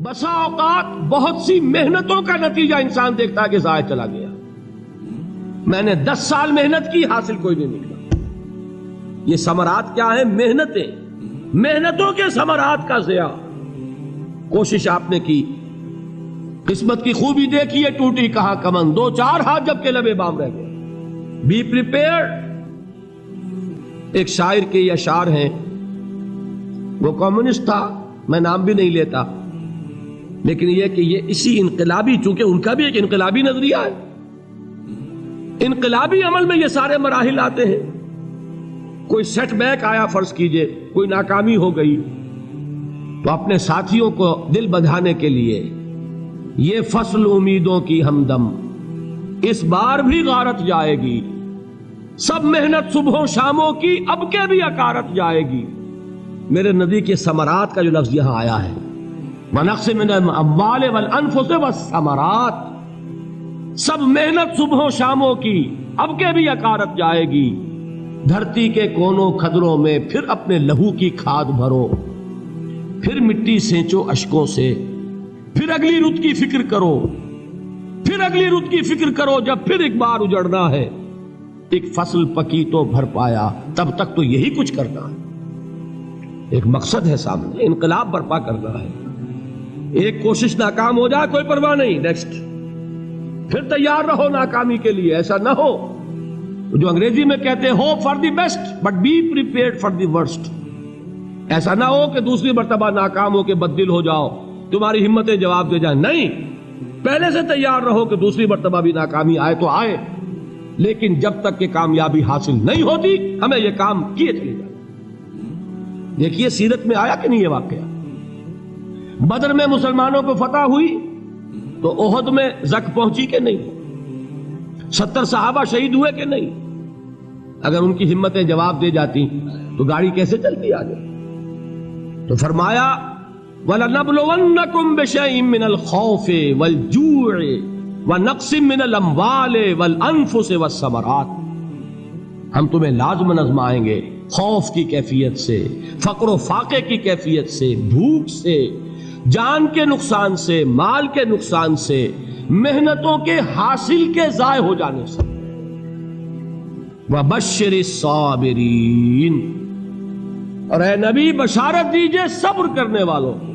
بسا اوقات بہت سی محنتوں کا نتیجہ انسان دیکھتا ہے کہ ضائع چلا گیا. میں نے 10 سال محنت کی، حاصل کوئی نہیں نکلا. یہ ثمرات کیا ہیں؟ محنتوں کے ثمرات کا ضیاع. کوشش آپ نے کی، قسمت کی خوبی دیکھی ہے، ٹوٹی کہاں کمن، 2-4 ہاتھ جب کے لبے بام رہ گئے. Be prepared. ایک شاعر کے یہ اشعار ہیں، وہ کمیونسٹ تھا، میں نام بھی نہیں لیتا، لیکن یہ کہ یہ اسی انقلابی، چونکہ ان کا بھی ایک انقلابی نظریہ ہے، انقلابی عمل میں یہ سارے مراحل آتے ہیں. کوئی سیٹ بیک آیا، فرض کیجئے کوئی ناکامی ہو گئی، تو اپنے ساتھیوں کو دل بندھانے کے لیے یہ فصل امیدوں کی ہمدم اس بار بھی غارت جائے گی، سب محنت صبحوں شاموں کی اب کے بھی اکارت جائے گی. میرے نبی کے ثمرات کا جو لفظ یہاں آیا ہے، وَنَقْصٍ مِّنَ الْأَمْوَالِ وَالْأَنفُسِ وَالثَّمَرَاتِ، سب محنت صبحوں شاموں کی اب کے بھی اکارت جائے گی. دھرتی کے کونوں کھدروں میں پھر اپنے لہو کی کھاد بھرو، پھر مٹی سینچو اشکوں سے، پھر اگلی رت کی فکر کرو، پھر اگلی رت کی فکر کرو، جب پھر ایک بار اجڑنا ہے. ایک فصل پکی تو بھر پایا، تب تک تو یہی کچھ کرنا ہے. ایک مقصد ہے سامنے، انقلاب برپا کرنا ہے. ایک کوشش ناکام ہو جائے کوئی پرواہ نہیں، نیکسٹ. پھر تیار رہو ناکامی کے لیے. ایسا نہ ہو جو انگریزی میں کہتے ہیں hope for the best but be prepared for the worst. ایسا نہ ہو کہ دوسری مرتبہ ناکام ہو کے بددل ہو جاؤ، تمہاری ہمتیں جواب دے جائیں. نہیں، پہلے سے تیار رہو کہ دوسری مرتبہ بھی ناکامی آئے تو آئے، لیکن جب تک کہ کامیابی حاصل نہیں ہوتی ہمیں یہ کام کیے چلے جائیں. دیکھیے سیرت میں آیا کہ نہیں یہ واقعہ. بدر میں مسلمانوں کو فتح ہوئی تو احد میں زک پہنچی کہ نہیں؟ 70 صحابہ شہید ہوئے کہ نہیں؟ اگر ان کی ہمتیں جواب دے جاتی تو گاڑی کیسے چلتی آگے؟ تو فرمایا وَلَنَبْلُوَنَّكُمْ بِشَيْءٍ مِّنَ الْخَوْفِ وَالْجُوعِ وَنَقْصٍ مِّنَ الْأَمْوَالِ وَالْأَنفُسِ وَالثَّمَرَاتِ. ہم تمہیں لازم آزمائیں گے، خوف کی کیفیت سے، فقر و فاقے کی کیفیت سے، بھوک سے، جان کے نقصان سے، مال کے نقصان سے، محنتوں کے حاصل کے ضائع ہو جانے سے. وَبَشِّرِ الصَّابِرِينَ، اور اے نبی بشارت دیجئے صبر کرنے والوں کو.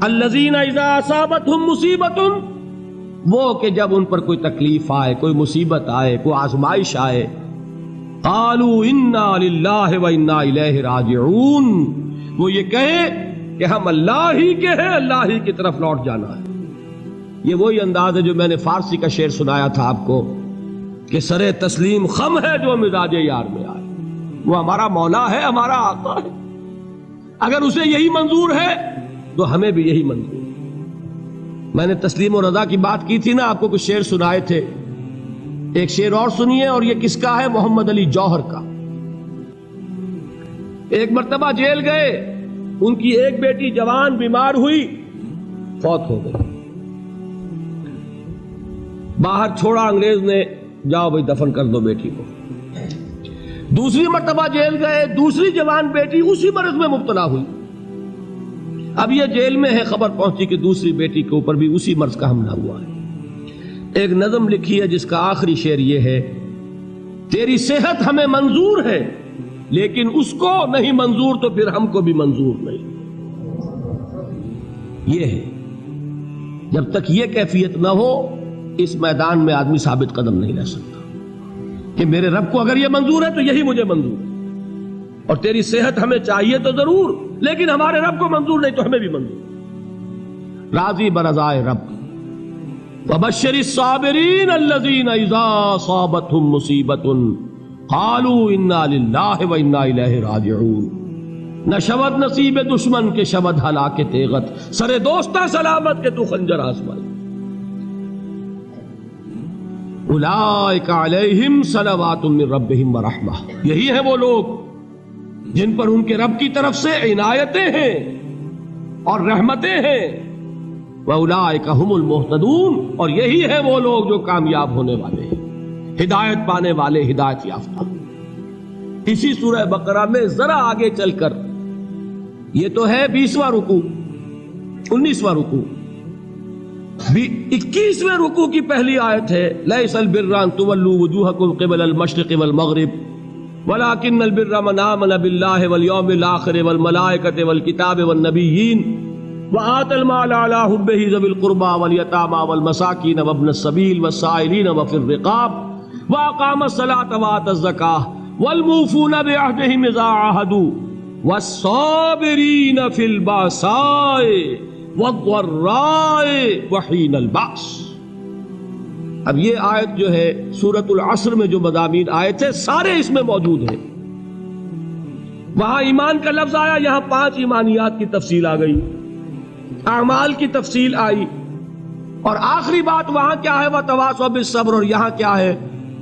الَّذِينَ إِذَا أَصَابَتْهُمْ مُصِيبَةٌ، وہ کہ جب ان پر کوئی تکلیف آئے، کوئی مصیبت آئے، کوئی آزمائش آئے، قالوا انا للہ و انا الیہ راجعون، وہ یہ کہیں کہ ہم اللہ ہی کے ہیں، اللہ ہی کی طرف لوٹ جانا ہے. یہ وہی انداز ہے جو میں نے فارسی کا شعر سنایا تھا آپ کو کہ سرے تسلیم خم ہے جو مزاج یار میں آئے. وہ ہمارا مولا ہے، ہمارا آقا ہے. اگر اسے یہی منظور ہے تو ہمیں بھی یہی منظور ہے. میں نے تسلیم و رضا کی بات کی تھی نا، آپ کو کچھ شعر سنائے تھے. ایک شعر اور سنیے، اور یہ کس کا ہے؟ محمد علی جوہر کا. ایک مرتبہ جیل گئے، ان کی ایک بیٹی جوان بیمار ہوئی، فوت ہو گئی. باہر چھوڑا انگریز نے، جاؤ بھائی دفن کر دو بیٹی کو. دوسری مرتبہ جیل گئے، دوسری جوان بیٹی اسی مرض میں مبتلا ہوئی. اب یہ جیل میں ہے، خبر پہنچی کہ دوسری بیٹی کے اوپر بھی اسی مرض کا حملہ ہوا ہے. ایک نظم لکھی ہے جس کا آخری شعر یہ ہے، تیری صحت ہمیں منظور ہے لیکن اس کو نہیں منظور تو پھر ہم کو بھی منظور نہیں. یہ ہے، جب تک یہ کیفیت نہ ہو اس میدان میں آدمی ثابت قدم نہیں رہ سکتا کہ میرے رب کو اگر یہ منظور ہے تو یہی مجھے منظور ہے، اور تیری صحت ہمیں چاہیے تو ضرور، لیکن ہمارے رب کو منظور نہیں تو ہمیں بھی منظور. راضی برضائے رب. وَبَشِّرِ الصَّابِرِينَ الَّذِينَ إِذَا أَصَابَتْهُمْ مُصِيبَةٌ قَالُوا إِنَّا لِلَّهِ وَإِنَّا إِلَيْهِ رَاجِعُونَ. نہ شود نصیب دشمن کے شود ہلاک تیغت، سرے دوستہ سلامت کے تو خنجر آزمائے. اولئک علیہم صلوات من ربہم ورحمہ، یہی ہیں وہ لوگ جن پر ان کے رب کی طرف سے عنایتیں ہیں اور رحمتیں ہیں. وَأُولَٰئِكَ هُمُ الْمُهْتَدُونَ، اور یہی ہے وہ لوگ جو کامیاب ہونے والے ہیں، ہدایت پانے والے، ہدایت یافتہ. اسی سورہ بقرہ میں ذرا آگے چل کر، یہ تو ہے 20واں رکوع، 19واں رکوع، 21ویں رکوع کی پہلی آیت ہے لیس البر ان تولوا وجوہکم قبل المشرق والمغرب ولکن البر من آمن باللہ والیوم الآخر والملائکۃ والکتاب والنبیین وآتى المال على حبه ذوي القربى واليتامى والمساكين وابن السبيل والسائلين وفي الرقاب وأقام الصلاة وآتى الزكاة والموفون بعهدهم إذا عاهدوا والصابرين في البأساء والضراء وحين البأس۔ اب یہ آیت جو ہے سورۃ العصر میں جو مضامین آئے تھے سارے اس میں موجود ہیں۔ وہاں ایمان کا لفظ آیا، یہاں 5 ایمانیات کی تفصیل آ گئی، اعمال کی تفصیل آئی، اور آخری بات وہاں کیا ہے وَتَوَاصَوْا بِالصَّبْرِ، اور یہاں کیا ہے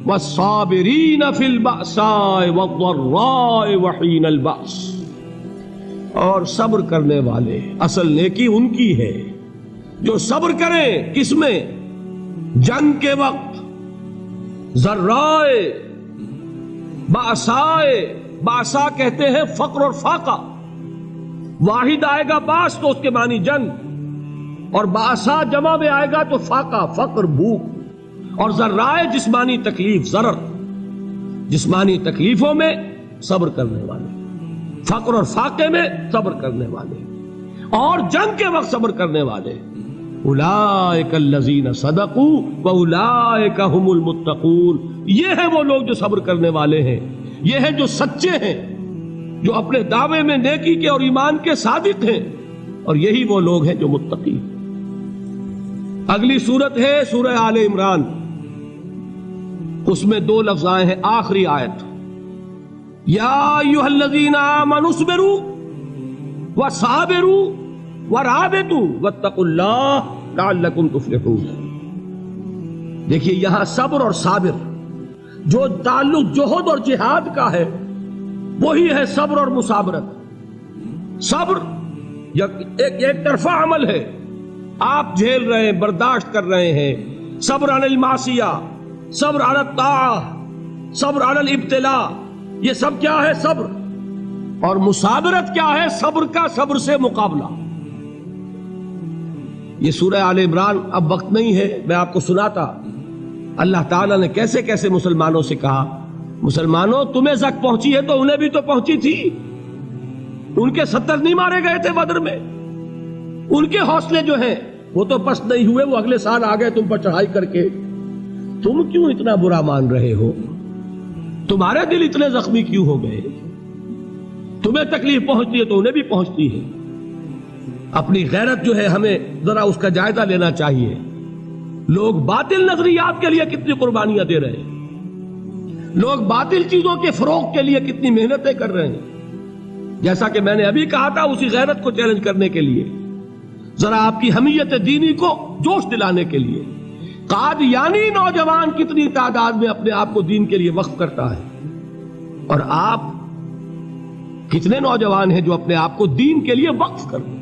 وَالصَّابِرِينَ فِي الْبَأْسَاءِ وَالضَّرَّاءِ وَحِينَ الْبَأْسِ، اور صبر کرنے والے، اصل نیکی ان کی ہے جو صبر کریں، کس میں؟ جنگ کے وقت، ذرائے، بأسائے، بأسا کہتے ہیں فقر اور فاقہ، واحد آئے گا باس تو اس کے معنی جنگ، اور باسا جمع میں آئے گا تو فاقہ، فقر، بھوک، اور ذرائع جسمانی تکلیف، ضرر، جسمانی تکلیفوں میں صبر کرنے والے، فقر اور فاقے میں صبر کرنے والے، اور جنگ کے وقت صبر کرنے والے۔ اولئک الذین صدقوا واولئک هم المتقون، یہ ہیں وہ لوگ جو صبر کرنے والے ہیں، یہ ہیں جو سچے ہیں، جو اپنے دعوے میں نیکی کے اور ایمان کے صادق ہیں، اور یہی وہ لوگ ہیں جو متقی۔ اگلی سورت ہے سورہ آل عمران، اس میں 2 لفظ آئے ہیں، آخری آیت یا ایھا الذین آمنوا اصبروا وصابروا ورابطوا واتقوا اللہ لعلکم تفلحون۔ دیکھیے یہاں صبر اور صابر جو تعلق جہد اور جہاد کا ہے وہی ہے صبر اور مصابرت۔ صبر ایک طرفہ عمل ہے، آپ جھیل رہے ہیں، برداشت کر رہے ہیں، صبر علی المعصیہ، صبر علی الطاعہ، صبر علی الابتلاء، یہ سب کیا ہے؟ صبر۔ اور مصابرت کیا ہے؟ صبر کا صبر سے مقابلہ۔ یہ سورہ آل عمران، اب وقت نہیں ہے، میں آپ کو سناتا اللہ تعالیٰ نے کیسے کیسے مسلمانوں سے کہا، مسلمانوں تمہیں زک پہنچی ہے تو انہیں بھی تو پہنچی تھی، ان کے 70 نہیں مارے گئے تھے بدر میں، ان کے حوصلے جو ہیں وہ تو پست نہیں ہوئے، وہ اگلے سال آ گئے تم پر چڑھائی کر کے، تم کیوں اتنا برا مان رہے ہو؟ تمہارے دل اتنے زخمی کیوں ہو گئے؟ تمہیں تکلیف پہنچتی ہے تو انہیں بھی پہنچتی ہے۔ اپنی غیرت جو ہے ہمیں ذرا اس کا جائزہ لینا چاہیے۔ لوگ باطل نظریات کے لیے کتنی قربانیاں دے رہے ہیں، لوگ باطل چیزوں کے فروغ کے لیے کتنی محنتیں کر رہے ہیں۔ جیسا کہ میں نے ابھی کہا تھا، اسی غیرت کو چیلنج کرنے کے لیے، ذرا آپ کی حمیت دینی کو جوش دلانے کے لیے، قادیانی نوجوان کتنی تعداد میں اپنے آپ کو دین کے لیے وقف کرتا ہے، اور آپ کتنے نوجوان ہیں جو اپنے آپ کو دین کے لیے وقف کرتے ہیں،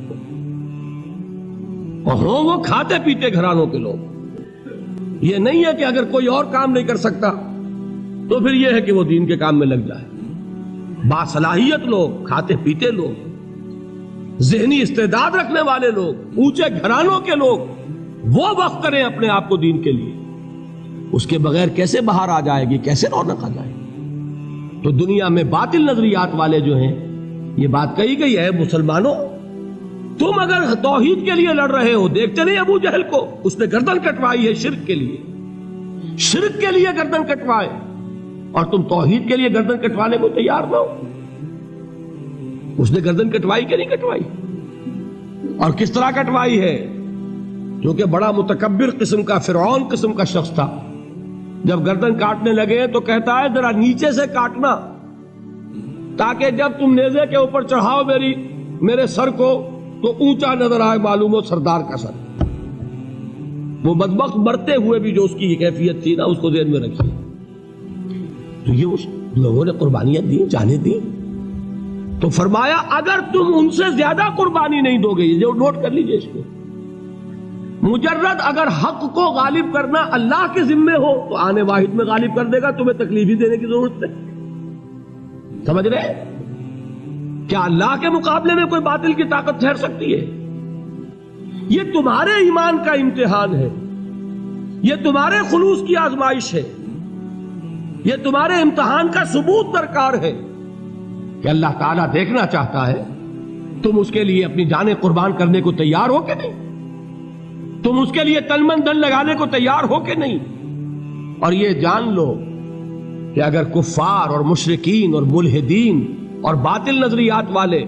اور ہوں وہ کھاتے پیتے گھرانوں کے لوگ۔ یہ نہیں ہے کہ اگر کوئی اور کام نہیں کر سکتا تو پھر یہ ہے کہ وہ دین کے کام میں لگ جائے۔ باصلاحیت لوگ، کھاتے پیتے لوگ، ذہنی استعداد رکھنے والے لوگ، اونچے گھرانوں کے لوگ، وہ وقف کریں اپنے آپ کو دین کے لیے۔ اس کے بغیر کیسے باہر آ جائے گی، کیسے رونق آ جائے گی؟ تو دنیا میں باطل نظریات والے جو ہیں، یہ بات کہی گئی ہے، مسلمانوں تم اگر توحید کے لیے لڑ رہے ہو، دیکھتے نہیں ابو جہل کو، اس نے گردن کٹوائی ہے شرک کے لیے، شرک کے لیے گردن کٹوائے، اور تم توحید کے لیے گردن کٹوانے کو تیار نہ ہو۔ اس نے گردن کٹوائی کہ نہیں کٹوائی؟ اور کس طرح کٹوائی ہے؟ کیونکہ بڑا متکبر قسم کا، فرعون قسم کا شخص تھا، جب گردن کاٹنے لگے تو کہتا ہے ذرا نیچے سے کاٹنا، تاکہ جب تم نیزے کے اوپر چڑھاؤ میرے سر کو تو اونچا نظر آئے، معلوم ہو سردار کا سر۔ وہ بدبخت مرتے ہوئے بھی جو اس کی یہ کیفیت تھی نا، اس کو ذہن میں رکھیے۔ تو یہ اس لوگوں نے قربانیاں دی، جانیں دی، تو فرمایا اگر تم ان سے زیادہ قربانی نہیں دو گے، جو نوٹ کر لیجئے اس کو، مجرد اگر حق کو غالب کرنا اللہ کے ذمے ہو تو آنے واحد میں غالب کر دے گا، تمہیں تکلیف ہی دینے کی ضرورت نہیں۔ سمجھ رہے؟ کیا اللہ کے مقابلے میں کوئی باطل کی طاقت ٹھہر سکتی ہے؟ یہ تمہارے ایمان کا امتحان ہے، یہ تمہارے خلوص کی آزمائش ہے، یہ تمہارے امتحان کا ثبوت درکار ہے کہ اللہ تعالیٰ دیکھنا چاہتا ہے تم اس کے لیے اپنی جانیں قربان کرنے کو تیار ہو کہ نہیں، تم اس کے لیے تن من دھن لگانے کو تیار ہو کہ نہیں۔ اور یہ جان لو کہ اگر کفار اور مشرکین اور ملحدین اور باطل نظریات والے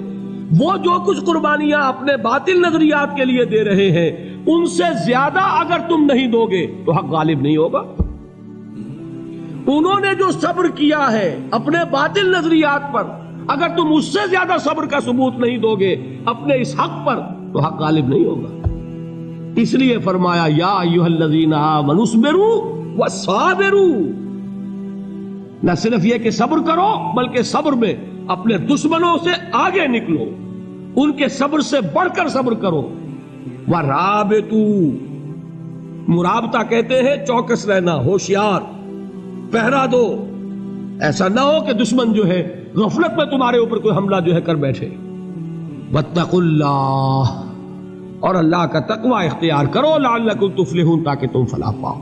وہ جو کچھ قربانیاں اپنے باطل نظریات کے لیے دے رہے ہیں ان سے زیادہ اگر تم نہیں دو گے تو حق غالب نہیں ہوگا۔ انہوں نے جو صبر کیا ہے اپنے باطل نظریات پر، اگر تم اس سے زیادہ صبر کا ثبوت نہیں دو گے اپنے اس حق پر تو حق غالب نہیں ہوگا۔ اس لیے فرمایا یا ایھا الذین آمنوا اصبروا وصابروا، نہ صرف یہ کہ صبر کرو بلکہ صبر میں اپنے دشمنوں سے آگے نکلو، ان کے صبر سے بڑھ کر صبر کرو۔ ورابطوا، مرابطہ کہتے ہیں چوکس رہنا، ہوشیار، پہرا دو، ایسا نہ ہو کہ دشمن جو ہے غفلت میں تمہارے اوپر کوئی حملہ جو ہے کر بیٹھے۔ واتقوا اللہ، اور اللہ کا تقوی اختیار کرو، لعلکم تفلحون، تاکہ تم فلاح پاؤ۔